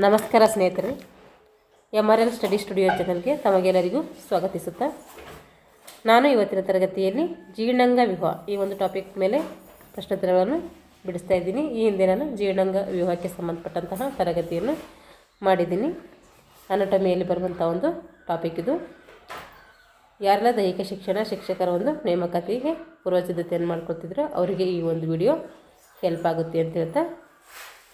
ನಮಸ್ಕಾರ ಸ್ನೇಹಿತರೆ, MRL study studio ಚಾನಲ್ಗೆ ತಮಗೆಲ್ಲರಿಗೂ ಸ್ವಾಗತಿಸುತ್ತಾ ನಾನು ಇವತ್ತಿನ ತರಗತಿಯಲ್ಲಿ ಜೀರ್ಣಾಂಗ ವ್ಯೂಹ ಈ ಒಂದು ಟಾಪಿಕ್ ಮೇಲೆ ಪ್ರಶ್ನೋತ್ತರಗಳನ್ನು ಬಿಡಿಸ್ತಾ ಇದ್ದೀನಿ. ಈ ಹಿಂದೆ ನಾನು ಜೀರ್ಣಾಂಗ ವ್ಯೂಹಕ್ಕೆ ಸಂಬಂಧಪಟ್ಟಂತಹ ತರಗತಿಯನ್ನು ಮಾಡಿದ್ದೀನಿ. ಅನಾಟಮಿಯಲ್ಲಿ ಬರುವಂಥ ಒಂದು ಟಾಪಿಕ್ ಇದು. ಯಾರೆಲ್ಲ ದೈಹಿಕ ಶಿಕ್ಷಕರ ಒಂದು ನೇಮಕಾತಿಗೆ ಪೂರ್ವಸಿದ್ಧತೆಯನ್ನು ಮಾಡ್ಕೊಳ್ತಿದ್ರು ಅವರಿಗೆ ಈ ಒಂದು ವಿಡಿಯೋ ಹೆಲ್ಪ್ ಆಗುತ್ತೆ ಅಂತ ಹೇಳ್ತಾ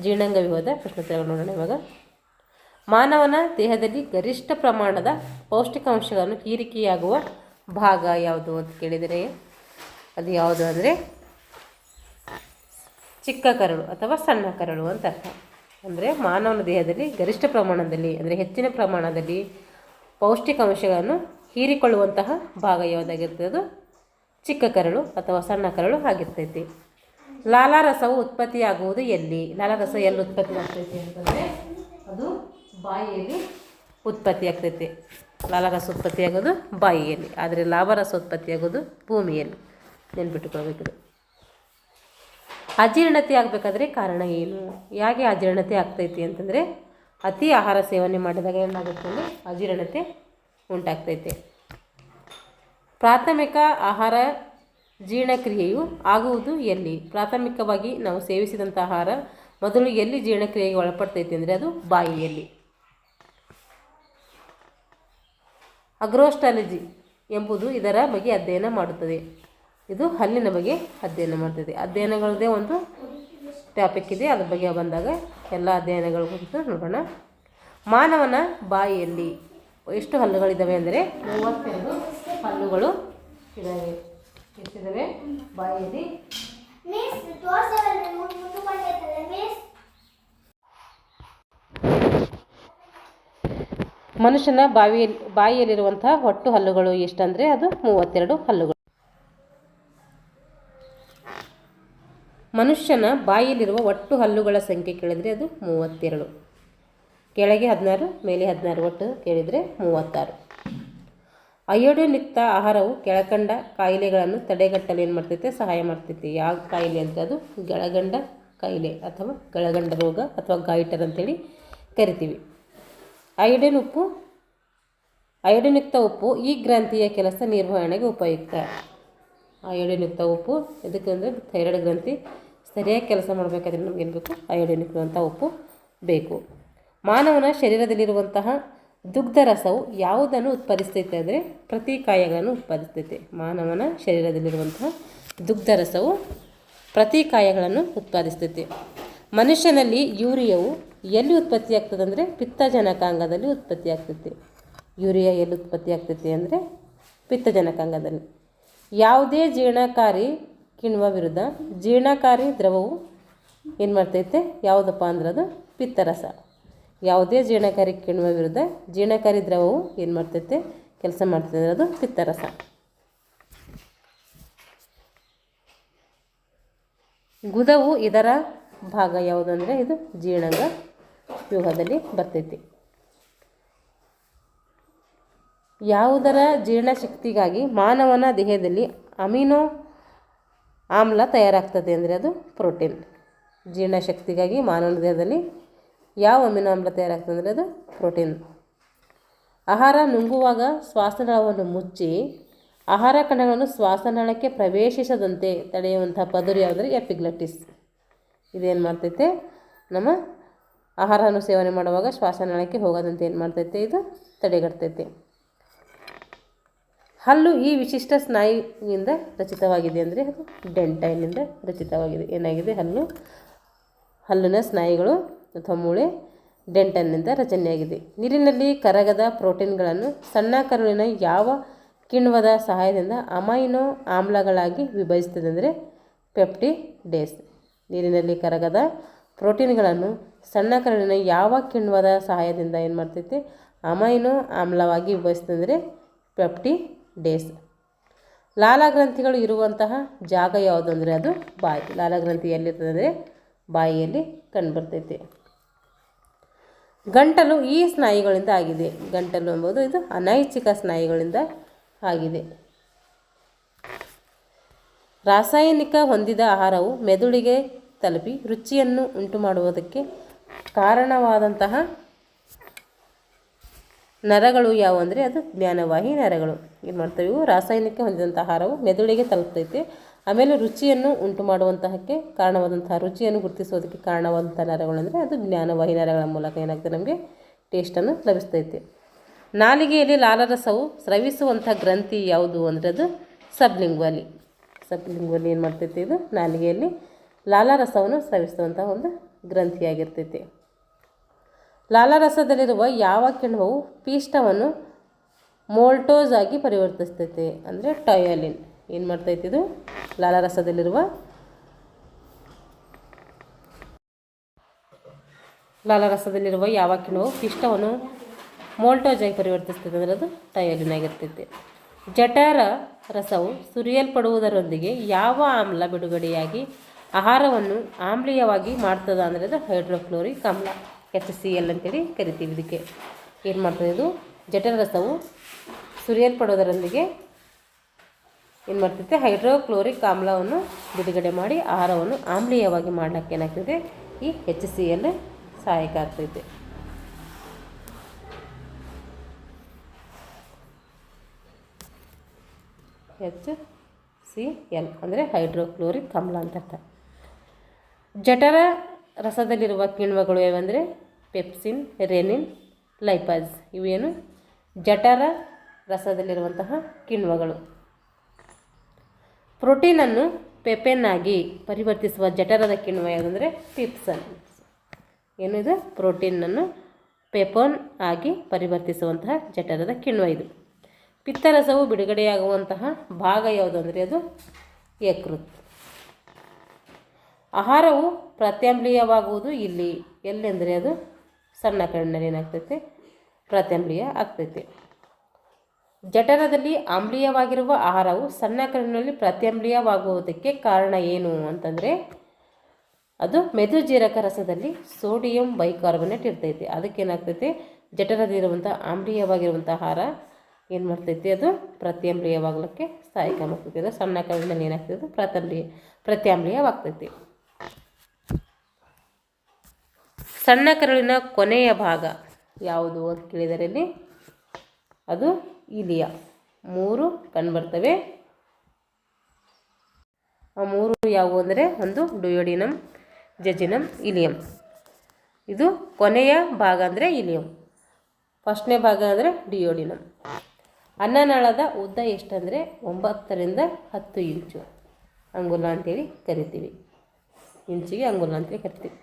ಜೀರ್ಣಾಂಗ ವ್ಯೂಹದ ಪ್ರಶ್ನೋತ್ತರಗಳನ್ನು ನೋಡೋಣ. ಇವಾಗ ಮಾನವನ ದೇಹದಲ್ಲಿ ಗರಿಷ್ಠ ಪ್ರಮಾಣದ ಪೌಷ್ಟಿಕಾಂಶಗಳನ್ನು ಹೀರಿಕೆಯಾಗುವ ಭಾಗ ಯಾವುದು ಅಂತ ಕೇಳಿದರೆ ಅದು ಯಾವುದು ಅಂದರೆ ಚಿಕ್ಕ ಕರಳು ಅಥವಾ ಸಣ್ಣ ಕರಳು ಅಂತ ಅರ್ಥ. ಅಂದರೆ ಮಾನವನ ದೇಹದಲ್ಲಿ ಗರಿಷ್ಠ ಪ್ರಮಾಣದಲ್ಲಿ ಅಂದರೆ ಹೆಚ್ಚಿನ ಪ್ರಮಾಣದಲ್ಲಿ ಪೌಷ್ಟಿಕಾಂಶಗಳನ್ನು ಹೀರಿಕೊಳ್ಳುವಂತಹ ಭಾಗ ಯಾವುದಾಗಿರ್ತದೆ ಅದು ಚಿಕ್ಕ ಕರಳು ಅಥವಾ ಸಣ್ಣ ಕರಳು ಆಗಿರ್ತೈತಿ. ಲಾಲಾರಸವು ಉತ್ಪತ್ತಿಯಾಗುವುದು ಎಲ್ಲಿ? ಲಾಲಾರಸ ಎಲ್ಲಿ ಉತ್ಪತ್ತಿ ಆಗ್ತೈತಿ ಅಂತಂದರೆ ಅದು ಬಾಯಿಯಲ್ಲಿ ಉತ್ಪತ್ತಿ ಆಗ್ತೈತಿ. ಲಾಲಾರಸ ಉತ್ಪತ್ತಿಯಾಗೋದು ಬಾಯಿಯಲ್ಲಿ, ಆದರೆ ಲಾಭರಸ ಉತ್ಪತ್ತಿಯಾಗೋದು ಭೂಮಿಯಲ್ಲಿ. ನೆನ್ಪಿಟ್ಟುಕೊಳ್ಬೇಕಿದು. ಅಜೀರ್ಣತೆ ಆಗಬೇಕಾದ್ರೆ ಕಾರಣ ಏನು? ಯಾಕೆ ಅಜೀರ್ಣತೆ ಆಗ್ತೈತಿ ಅಂತಂದರೆ ಅತಿ ಆಹಾರ ಸೇವನೆ ಮಾಡಿದಾಗ ಏನಾಗುತ್ತೆ ಅಂದರೆ ಅಜೀರ್ಣತೆ ಉಂಟಾಗ್ತೈತೆ. ಪ್ರಾಥಮಿಕ ಆಹಾರ ಜೀರ್ಣಕ್ರಿಯೆಯು ಆಗುವುದು ಎಲ್ಲಿ? ಪ್ರಾಥಮಿಕವಾಗಿ ನಾವು ಸೇವಿಸಿದಂಥ ಆಹಾರ ಮೊದಲು ಎಲ್ಲಿ ಜೀರ್ಣಕ್ರಿಯೆಗೆ ಒಳಪಡ್ತೈತಿ ಅಂದರೆ ಅದು ಬಾಯಿಯಲ್ಲಿ. ಅಗ್ರೋಸ್ಟಾಲಜಿ ಎಂಬುದು ಇದರ ಬಗ್ಗೆ ಅಧ್ಯಯನ ಮಾಡುತ್ತದೆ. ಇದು ಹಲ್ಲಿನ ಬಗ್ಗೆ ಅಧ್ಯಯನ ಮಾಡ್ತದೆ. ಅಧ್ಯಯನಗಳದೇ ಒಂದು ಟಾಪಿಕ್ ಇದೆ, ಅದ್ರ ಬಗ್ಗೆ ಬಂದಾಗ ಎಲ್ಲ ಅಧ್ಯಯನಗಳ ಕುರಿತು ನೋಡೋಣ. ಮಾನವನ ಬಾಯಿಯಲ್ಲಿ ಎಷ್ಟು ಹಲ್ಲುಗಳಿದ್ದಾವೆ ಅಂದರೆ 32 ಹಲ್ಲುಗಳು ಇದ್ದಾವೆ. ಎಷ್ಟಿದ್ದಾವೆ ಬಾಯಿಯಲ್ಲಿ? ಮನುಷ್ಯನ ಬಾಯಿಯಲ್ಲಿರುವಂತಹ ಒಟ್ಟು ಹಲ್ಲುಗಳು ಎಷ್ಟಂದರೆ ಅದು 32 ಹಲ್ಲುಗಳು. ಮನುಷ್ಯನ ಬಾಯಿಯಲ್ಲಿರುವ ಒಟ್ಟು ಹಲ್ಲುಗಳ ಸಂಖ್ಯೆ ಕೇಳಿದರೆ ಅದು 32. ಕೆಳಗೆ 16 ಮೇಲೆ 16 ಒಟ್ಟು ಕೇಳಿದರೆ 36. ಅಯೋಡಿನ್ ಯುಕ್ತ ಆಹಾರವು ಕೆಳಕಂಡ ಕಾಯಿಲೆಗಳನ್ನು ತಡೆಗಟ್ಟಲು ಏನು ಮಾಡ್ತೈತೆ? ಸಹಾಯ ಮಾಡ್ತೈತಿ. ಯಾವ ಕಾಯಿಲೆ ಅಂತ ಅದು ಗಳಗಂಡ ಕಾಯಿಲೆ ಅಥವಾ ಗಳಗಂಡ ರೋಗ ಅಥವಾ ಗಾಯಿಟರ್ ಅಂತೇಳಿ ಕರಿತೀವಿ. ಅಯೋಡಿನ್ ಯುಕ್ತ ಉಪ್ಪು ಈ ಗ್ರಂಥಿಯ ಕೆಲಸ ನಿರ್ವಹಣೆಗೆ ಉಪಯುಕ್ತ. ಅಯೋಡಿನ್ ಯುಕ್ತ ಉಪ್ಪು ಇದಕ್ಕೆ ಅಂದರೆ ಥೈರಾಯ್ಡ್ ಗ್ರಂಥಿ ಸರಿಯಾಗಿ ಕೆಲಸ ಮಾಡಬೇಕಾದ್ರೆ ನಮಗೇನು ಬೇಕು? ಅಯೋಡಿನ್ ಯುಕ್ತ ಉಪ್ಪು ಬೇಕು. ಮಾನವನ ಶರೀರದಲ್ಲಿರುವಂತಹ ದುಗ್ಧರಸವು ಯಾವುದನ್ನು ಉತ್ಪಾದಿಸ್ತೈತೆ ಅಂದರೆ ಪ್ರತಿಕಾಯಗಳನ್ನು ಉತ್ಪಾದಿಸ್ತೈತೆ. ಮಾನವನ ಶರೀರದಲ್ಲಿರುವಂತಹ ದುಗ್ಧರಸವು ಪ್ರತಿಕಾಯಗಳನ್ನು ಉತ್ಪಾದಿಸ್ತೈತೆ. ಮನುಷ್ಯನಲ್ಲಿ ಯೂರಿಯಾವು ಎಲ್ಲಿ ಉತ್ಪತ್ತಿ ಆಗ್ತದೆ ಅಂದರೆ ಪಿತ್ತಜನಕಾಂಗದಲ್ಲಿ ಉತ್ಪತ್ತಿ ಆಗ್ತೈತೆ. ಯೂರಿಯಾ ಎಲ್ಲಿ ಉತ್ಪತ್ತಿ ಆಗ್ತೈತೆ ಅಂದರೆ ಪಿತ್ತಜನಕಾಂಗದಲ್ಲಿ. ಯಾವುದೇ ಜೀರ್ಣಕಾರಿ ಕಿಣ್ವ ವಿರುದ್ಧ ಜೀರ್ಣಕಾರಿ ದ್ರವವು ಏನು ಮಾಡ್ತೈತೆ? ಯಾವುದಪ್ಪ ಅಂದ್ರೆ ಅದು ಪಿತ್ತರಸ. ಯಾವುದೇ ಜೀರ್ಣಕಾರಿ ಕಿಣ್ವ ವಿರುದ್ಧ ಜೀರ್ಣಕಾರಿ ದ್ರವವು ಏನು ಮಾಡ್ತೈತೆ? ಕೆಲಸ ಮಾಡ್ತೈತೆ ಅಂದರೆ ಅದು ಪಿತ್ತರಸ. ಗುದವು ಇದರ ಭಾಗ ಯಾವುದು ಅಂದರೆ ಇದು ಜೀರ್ಣಾಂಗ ವ್ಯೂಹದಲ್ಲಿ ಬರ್ತೈತಿ. ಯಾವುದರ ಜೀರ್ಣಶಕ್ತಿಗಾಗಿ ಮಾನವನ ದೇಹದಲ್ಲಿ ಅಮಿನೋ ಆಮ್ಲ ತಯಾರಾಗ್ತದೆ ಅಂದರೆ ಅದು ಪ್ರೋಟೀನ್. ಜೀರ್ಣಶಕ್ತಿಗಾಗಿ ಮಾನವನ ದೇಹದಲ್ಲಿ ಯಾವ ಅಮಿನೋ ಆಮ್ಲ ತಯಾರಾಗ್ತದೆ ಅಂದರೆ ಅದು ಪ್ರೋಟೀನ್. ಆಹಾರ ನುಂಗುವಾಗ ಶ್ವಾಸನಾಳವನ್ನು ಮುಚ್ಚಿ ಆಹಾರ ಕಣಗಳನ್ನು ಶ್ವಾಸನಾಳಕ್ಕೆ ಪ್ರವೇಶಿಸದಂತೆ ತಡೆಯುವಂಥ ಪದರು ಯಾವುದಂದರೆ ಎಪಿಗ್ಲಟಿಸ್. ಇದೇನು ಮಾಡ್ತೈತೆ? ನಮ್ಮ ಆಹಾರವನ್ನು ಸೇವನೆ ಮಾಡುವಾಗ ಶ್ವಾಸನಾಳಕ್ಕೆ ಹೋಗೋದಂತೆ ಏನು ಮಾಡ್ತೈತೆ? ಇದು ತಡೆಗಟ್ತೈತೆ. ಹಲ್ಲು ಈ ವಿಶಿಷ್ಟ ಸ್ನಾಯುವಿಂದ ರಚಿತವಾಗಿದೆ ಅಂದರೆ ಅದು ಡೆಂಟೈನಿಂದ ರಚಿತವಾಗಿದೆ. ಏನಾಗಿದೆ? ಹಲ್ಲಿನ ಸ್ನಾಯುಗಳು ಅಥವಾ ಮೂಳೆ ಡೆಂಟನ್ನಿಂದ ರಚನೆಯಾಗಿದೆ. ನೀರಿನಲ್ಲಿ ಕರಗದ ಪ್ರೋಟೀನ್ಗಳನ್ನು ಸಣ್ಣ ಕರುಳಿನ ಯಾವ ಕಿಣ್ವದ ಸಹಾಯದಿಂದ ಅಮೈನೋ ಆಮ್ಲಗಳಾಗಿ ವಿಭಜಿಸ್ತದೆ ಅಂದರೆ ಪೆಪ್ಟಿಡೇಸ್. ನೀರಿನಲ್ಲಿ ಕರಗದ ಪ್ರೋಟೀನ್ಗಳನ್ನು ಸಣ್ಣ ಕರುಳಿನ ಯಾವ ಕಿಣ್ವದ ಸಹಾಯದಿಂದ ಏನು ಮಾಡ್ತೈತೆ? ಅಮೈನೋ ಆಮ್ಲವಾಗಿ ವಿಭಜಿಸ್ತದೆ ಅಂದರೆ ಪೆಪ್ಟಿಡೇಸ್. ಲಾಲಾಗ್ರಂಥಿಗಳು ಇರುವಂತಹ ಜಾಗ ಯಾವುದು ಅಂದರೆ ಅದು ಬಾಯಿ. ಲಾಲಾಗ್ರಂಥಿ ಎಲ್ಲಿರ್ತದೆ ಅಂದರೆ ಬಾಯಿಯಲ್ಲಿ ಕಂಡುಬರ್ತೈತೆ. ಗಂಟಲು ಈ ಸ್ನಾಯುಗಳಿಂದ ಆಗಿದೆ. ಗಂಟಲು ಎಂಬುದು ಇದು ಅನೈಚ್ಛಿಕ ಸ್ನಾಯುಗಳಿಂದ ಆಗಿದೆ. ರಾಸಾಯನಿಕ ಹೊಂದಿದ ಆಹಾರವು ಮೆದುಳಿಗೆ ತಲುಪಿ ರುಚಿಯನ್ನು ಉಂಟು ಮಾಡುವುದಕ್ಕೆ ಕಾರಣವಾದಂತಹ ನರಗಳು ಯಾವುವು ಅಂದರೆ ಅದು ಜ್ಞಾನವಾಹಿ ನರಗಳು. ಏನು ಮಾಡ್ತವೆ? ಇವು ರಾಸಾಯನಿಕ ಹೊಂದಿದಂಥ ಆಹಾರವು ಮೆದುಳಿಗೆ ತಲುಪ್ತೈತೆ. ಆಮೇಲೆ ರುಚಿಯನ್ನು ಉಂಟು ಮಾಡುವಂತಹಕ್ಕೆ ಕಾರಣವಾದಂತಹ ರುಚಿಯನ್ನು ಗುರುತಿಸೋದಕ್ಕೆ ಕಾರಣವಾದಂಥ ನರಗಳು ಅಂದರೆ ಅದು ಜ್ಞಾನವಾಹಿ ನರಗಳ ಮೂಲಕ ಏನಾಗ್ತದೆ ನಮಗೆ ಟೇಸ್ಟನ್ನು ಲಭಿಸ್ತೈತೆ. ನಾಲಿಗೆಯಲ್ಲಿ ಲಾಲಾರಸವು ಸ್ರವಿಸುವಂಥ ಗ್ರಂಥಿ ಯಾವುದು ಅಂದರೆ ಅದು ಸಬ್ಲಿಂಗ್ವಾಲಿ. ಸಬ್ಲಿಂಗ್ವಾಲಿ ಏನು ಮಾಡ್ತೈತೆ? ಇದು ನಾಲಿಗೆಯಲ್ಲಿ ಲಾಲಾರಸವನ್ನು ಸ್ರವಿಸುವಂಥ ಒಂದು ಗ್ರಂಥಿಯಾಗಿರ್ತೈತೆ. ಲಾಲಾರಸದಲ್ಲಿರುವ ಯಾವ ಕಿಣ್ವವು ಪಿಷ್ಟವನ್ನು ಮೋಲ್ಟೋಸ್ ಆಗಿ ಪರಿವರ್ತಿಸ್ತೈತೆ ಅಂದರೆ ಟಯೋಲಿನ್. ಏನು ಮಾಡ್ತೈತೆ? ಇದು ಲಾಲಾರಸದಲ್ಲಿರುವ ಯಾವ ಕಿಣ್ವವು ಪಿಷ್ಟವನ್ನು ಮೋಲ್ಟೋಸ್ ಆಗಿ ಪರಿವರ್ತಿಸ್ತೈತೆ ಅಂದರೆ ಅದು ಟಯೋಲಿನ್ ಆಗಿರ್ತೈತೆ. ಜಠರ ರಸವು ಸುರಿಯಲ್ಪಡುವುದರೊಂದಿಗೆ ಯಾವ ಆಮ್ಲ ಬಿಡುಗಡೆಯಾಗಿ ಆಹಾರವನ್ನು ಆಮ್ಲೀಯವಾಗಿ ಮಾಡ್ತದೆ ಅಂದರೆ ಅದು ಹೈಡ್ರೋಕ್ಲೋರಿಕ್ ಆಮ್ಲ, HCl ಅಂತೇಳಿ ಕರಿತೀವಿ. ಇದಕ್ಕೆ ಏನು ಮಾಡ್ತದೆ? ಇದು ಜಠರ ರಸವು ಸುರಿಯಲ್ಪಡೋದರೊಂದಿಗೆ ಏನು ಮಾಡ್ತೈತೆ? ಹೈಡ್ರೋಕ್ಲೋರಿಕ್ ಆಮ್ಲವನ್ನು ಬಿಡುಗಡೆ ಮಾಡಿ ಆಹಾರವನ್ನು ಆಮ್ಲೀಯವಾಗಿ ಮಾಡಲಿಕ್ಕೆ ಏನಾಗ್ತದೆ? ಈ HCl ಸಹಾಯಕ ಆಗ್ತೈತೆ. HCl ಅಂದರೆ ಹೈಡ್ರೋಕ್ಲೋರಿಕ್ ಆಮ್ಲ ಅಂತ ಅರ್ಥ. ಜಠರ ರಸದಲ್ಲಿರುವ ಕಿಣ್ವಗಳು ಯಾವಂದರೆ ಪೆಪ್ಸಿನ್, ರೆನಿನ್, ಲೈಪಾಸ್. ಇವೇನು ಜಠರ ರಸದಲ್ಲಿರುವಂತಹ ಕಿಣ್ವಗಳು. ಪ್ರೋಟೀನನ್ನು ಪೆಪೆನ್ ಆಗಿ ಪರಿವರ್ತಿಸುವ ಜಠರದ ಕಿಣ್ವ ಯಾವುದಂದರೆ ಪಿಪ್ಸನ್. ಏನಿದು? ಪ್ರೋಟೀನನ್ನು ಪೆಪೋನ್ ಆಗಿ ಪರಿವರ್ತಿಸುವಂತಹ ಜಠರದ ಕಿಣ್ವ ಇದು. ಪಿತ್ತರಸವು ಬಿಡುಗಡೆಯಾಗುವಂತಹ ಭಾಗ ಯಾವುದು ಅಂದರೆ ಅದು ಯಕೃತ್. ಆಹಾರವು ಪ್ರತ್ಯಾಮ್ಲೀಯವಾಗುವುದು ಎಲ್ಲೆಂದರೆ ಅದು ಸಣ್ಣ ಕರಳಿನಲ್ಲಿ ಏನಾಗ್ತೈತೆ? ಪ್ರತ್ಯಾಮ್ಲೀಯ ಆಗ್ತೈತೆ. ಜಠರದಲ್ಲಿ ಆಮ್ಲೀಯವಾಗಿರುವ ಆಹಾರವು ಸಣ್ಣ ಕರಳಿನಲ್ಲಿ ಪ್ರತ್ಯಾಮ್ಲೀಯವಾಗುವುದಕ್ಕೆ ಕಾರಣ ಏನು ಅಂತಂದರೆ ಅದು ಮೆದುಜೀರಕ ರಸದಲ್ಲಿ ಸೋಡಿಯಂ ಬೈಕಾರ್ಬನೇಟ್ ಇರ್ತೈತೆ. ಅದಕ್ಕೇನಾಗ್ತೈತೆ? ಜಠರದಲ್ಲಿರುವಂಥ ಆಮ್ಲೀಯವಾಗಿರುವಂಥ ಆಹಾರ ಏನು ಮಾಡ್ತೈತಿ? ಅದು ಪ್ರತ್ಯಾಮ್ಲೀಯವಾಗಲಿಕ್ಕೆ ಸಹಾಯಕ ಮಾಡ್ತೈತಿ. ಅದು ಸಣ್ಣ ಕರಳಿನಲ್ಲಿ ಏನಾಗ್ತದೆ? ಅದು ಪ್ರತ್ಯಾಮ್ಲೀಯವಾಗ್ತೈತಿ. ಸಣ್ಣ ಕರಳಿನ ಕೊನೆಯ ಭಾಗ ಯಾವುದು ಅಂತ ಕೇಳಿದರೆ ಇಲ್ಲಿ ಅದು ಇಲಿಯ. 3 ಕಂಡುಬರ್ತವೆ. ಆ 3 ಯಾವುವು ಅಂದರೆ ಒಂದು ಡುಯೋಡಿನಮ್, ಜಜಿನಮ್, ಇಲಿಯಮ್. ಇದು ಕೊನೆಯ ಭಾಗ ಅಂದರೆ ಇಲಿಯಮ್. ಫಸ್ಟ್ನೇ ಭಾಗ ಅಂದರೆ ಡಿಯೋಡಿನಮ್. ಅನ್ನನಾಳದ ಉದ್ದ ಎಷ್ಟಂದರೆ 9 ರಿಂದ 10 ಇಂಚು ಅಂಗುಲ ಅಂತೇಳಿ ಕರಿತೀವಿ. ಇಂಚಿಗೆ ಅಂಗುಲ ಅಂತೇಳಿ ಕರಿತೀವಿ.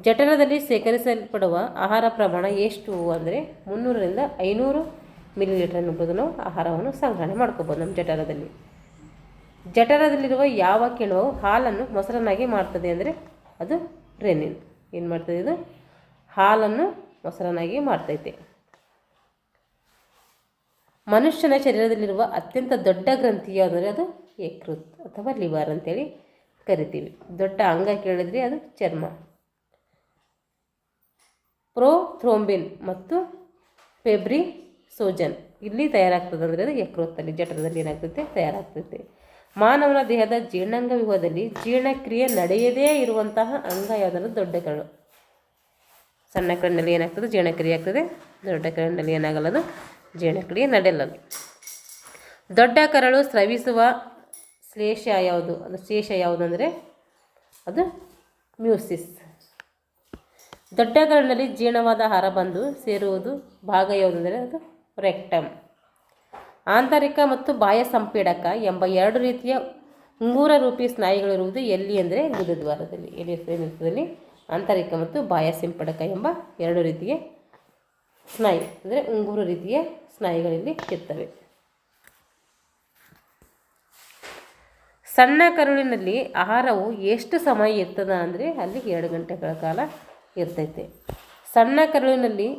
ಜಠರದಲ್ಲಿ ಸೇಕರಿಸಲ್ಪಡುವ ಆಹಾರ ಪ್ರಮಾಣ ಎಷ್ಟು ಅಂದರೆ 300 ರಿಂದ 500 ಮಿಲಿಲೀಟರ್ ನುಗ್ಗದು ನಾವು ಆಹಾರವನ್ನು ಸಂಗ್ರಹಣೆ ಮಾಡ್ಕೋಬೋದು ನಮ್ಮ ಜಠರದಲ್ಲಿ. ಜಠರದಲ್ಲಿರುವ ಯಾವ ಕಿಣ್ವವು ಹಾಲನ್ನು ಮೊಸರನ್ನಾಗಿ ಮಾಡ್ತದೆ ಅಂದರೆ ಅದು ರೆನಿನ್. ಏನು ಮಾಡ್ತದೆ? ಇದು ಹಾಲನ್ನು ಮೊಸರನ್ನಾಗಿ ಮಾಡ್ತೈತೆ. ಮನುಷ್ಯನ ಶರೀರದಲ್ಲಿರುವ ಅತ್ಯಂತ ದೊಡ್ಡ ಗ್ರಂಥಿ ಯಾವುದಂದರೆ ಅದು ಯಕೃತ್ ಅಥವಾ ಲಿವರ್ ಅಂತೇಳಿ ಕರಿತೀವಿ. ದೊಡ್ಡ ಅಂಗ ಕೇಳಿದ್ರೆ ಅದು ಚರ್ಮ. ಪ್ರೋಥ್ರೋಂಬಿನ್ ಮತ್ತು ಫೆಬ್ರಿಸೋಜನ್ ಇಲ್ಲಿ ತಯಾರಾಗ್ತದೆ ಅಂದರೆ ಅದು ಯಕೃತ್ತಲ್ಲಿ, ಜಠರದಲ್ಲಿ ಏನಾಗ್ತೈತೆ? ತಯಾರಾಗ್ತೈತೆ. ಮಾನವನ ದೇಹದ ಜೀರ್ಣಾಂಗ ವ್ಯೂಹದಲ್ಲಿ ಜೀರ್ಣಕ್ರಿಯೆ ನಡೆಯದೇ ಇರುವಂತಹ ಅಂಗ ಯಾವುದಂದ್ರೆ ದೊಡ್ಡ ಕರಳು. ಸಣ್ಣ ಕರಳಿನಲ್ಲಿ ಏನಾಗ್ತದೆ? ಜೀರ್ಣಕ್ರಿಯೆ ಆಗ್ತದೆ. ದೊಡ್ಡ ಕರಳಿನಲ್ಲಿ ಏನಾಗಲ್ಲ? ಅದು ಜೀರ್ಣಕ್ರಿಯೆ ನಡೆಯಲ್ಲ. ದೊಡ್ಡ ಕರಳು ಸ್ರವಿಸುವ ಶ್ಲೇಷ ಯಾವುದು? ಅದು ಶೇಷ ಯಾವುದಂದರೆ ಅದು ಮ್ಯೂಸಿಸ್. ದೊಡ್ಡ ಕರಳಿನಲ್ಲಿ ಜೀರ್ಣವಾದ ಆಹಾರ ಬಂದು ಸೇರುವುದು ಭಾಗ ಯಾವುದಂದರೆ ಅದು ರೆಕ್ಟಮ್. ಆಂತರಿಕ ಮತ್ತು ಬಾಹ್ಯ ಸಂಪೀಡಕ ಎಂಬ 2 ರೀತಿಯ ಉಂಗುರ ರೂಪಿ ಸ್ನಾಯುಗಳಿರುವುದು ಎಲ್ಲಿ ಅಂದರೆ ಗುದದ್ವಾರದಲ್ಲಿ. ಎಲ್ಲಿ ಆಂತರಿಕ ಮತ್ತು ಬಾಹ್ಯ ಸಂಪೀಡಕ ಎಂಬ 2 ರೀತಿಯ ಸ್ನಾಯು ಅಂದರೆ ಉಂಗುರ ರೀತಿಯ ಸ್ನಾಯುಗಳಲ್ಲಿ ಇರ್ತವೆ. ಸಣ್ಣ ಕರುಳಿನಲ್ಲಿ ಆಹಾರವು ಎಷ್ಟು ಸಮಯ ಇರ್ತದ ಅಂದರೆ ಅಲ್ಲಿ 2 ಗಂಟೆಗಳ ಕಾಲ ಇರ್ತೈತೆ. ಸಣ್ಣ ಕರುಳಿನಲ್ಲಿ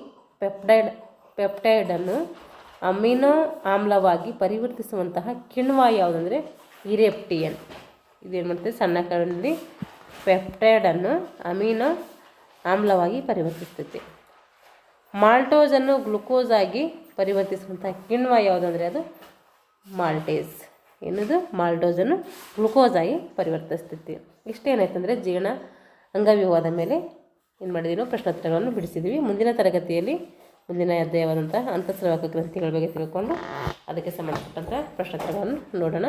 ಪೆಪ್ಟೈಡನ್ನು ಅಮಿನೋ ಆಮ್ಲವಾಗಿ ಪರಿವರ್ತಿಸುವಂತಹ ಕಿಣ್ವ ಯಾವುದಂದರೆ ಇರೆಪ್ಟಿಯನ್. ಇದೇನು ಮಾಡ್ತದೆ? ಸಣ್ಣ ಕರುಳಿನಲ್ಲಿ ಪೆಪ್ಟೈಡನ್ನು ಅಮಿನೋ ಆಮ್ಲವಾಗಿ ಪರಿವರ್ತಿಸ್ತೈತೆ. ಮಾಲ್ಟೋಸನ್ನು ಗ್ಲುಕೋಸ್ ಆಗಿ ಪರಿವರ್ತಿಸುವಂಥ ಕಿಣ್ವ ಯಾವುದಂದರೆ ಅದು ಮಾಲ್ಟೇಸ್. ಏನದು? ಮಾಲ್ಟೋಸನ್ನು ಗ್ಲುಕೋಸ್ ಆಗಿ ಪರಿವರ್ತಿಸ್ತೈತಿ. ಇಷ್ಟೇನಾಯ್ತಂದರೆ ಜೀರ್ಣ ಅಂಗವ್ಯೂಹದ ಮೇಲೆ ಏನು ಮಾಡಿದ್ದೀವಿ, ಪ್ರಶ್ನೋತ್ತರಗಳನ್ನು ಬಿಡಿಸಿದ್ವಿ. ಮುಂದಿನ ತರಗತಿಯಲ್ಲಿ ಮುಂದಿನ ಅಧ್ಯಾಯವಾದಂಥ ಅಂತಃಸ್ರಾವಕ ಗ್ರಂಥಿಗಳ ಬಗ್ಗೆ ತಿಳ್ಕೊಂಡು ಅದಕ್ಕೆ ಸಂಬಂಧಪಟ್ಟಂಥ ಪ್ರಶ್ನೋತ್ತರಗಳನ್ನು ನೋಡೋಣ.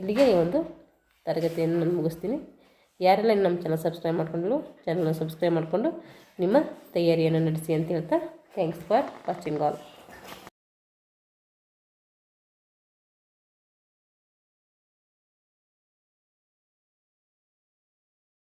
ಇಲ್ಲಿಗೆ ಈ ಒಂದು ತರಗತಿಯನ್ನು ನಾನು ಮುಗಿಸ್ತೀನಿ. ಯಾರೆಲ್ಲ ನಮ್ಮ ಚಾನಲ್ ಸಬ್ಸ್ಕ್ರೈಬ್ ಮಾಡ್ಕೊಂಡ್ರು ಚಾನಲ್ನ ಸಬ್ಸ್ಕ್ರೈಬ್ ಮಾಡಿಕೊಂಡು ನಿಮ್ಮ ತಯಾರಿಯನ್ನು ನಡೆಸಿ ಅಂತ ಹೇಳ್ತಾ ಥ್ಯಾಂಕ್ಸ್ ಫಾರ್ ವಾಚಿಂಗ್ ಆಲ್.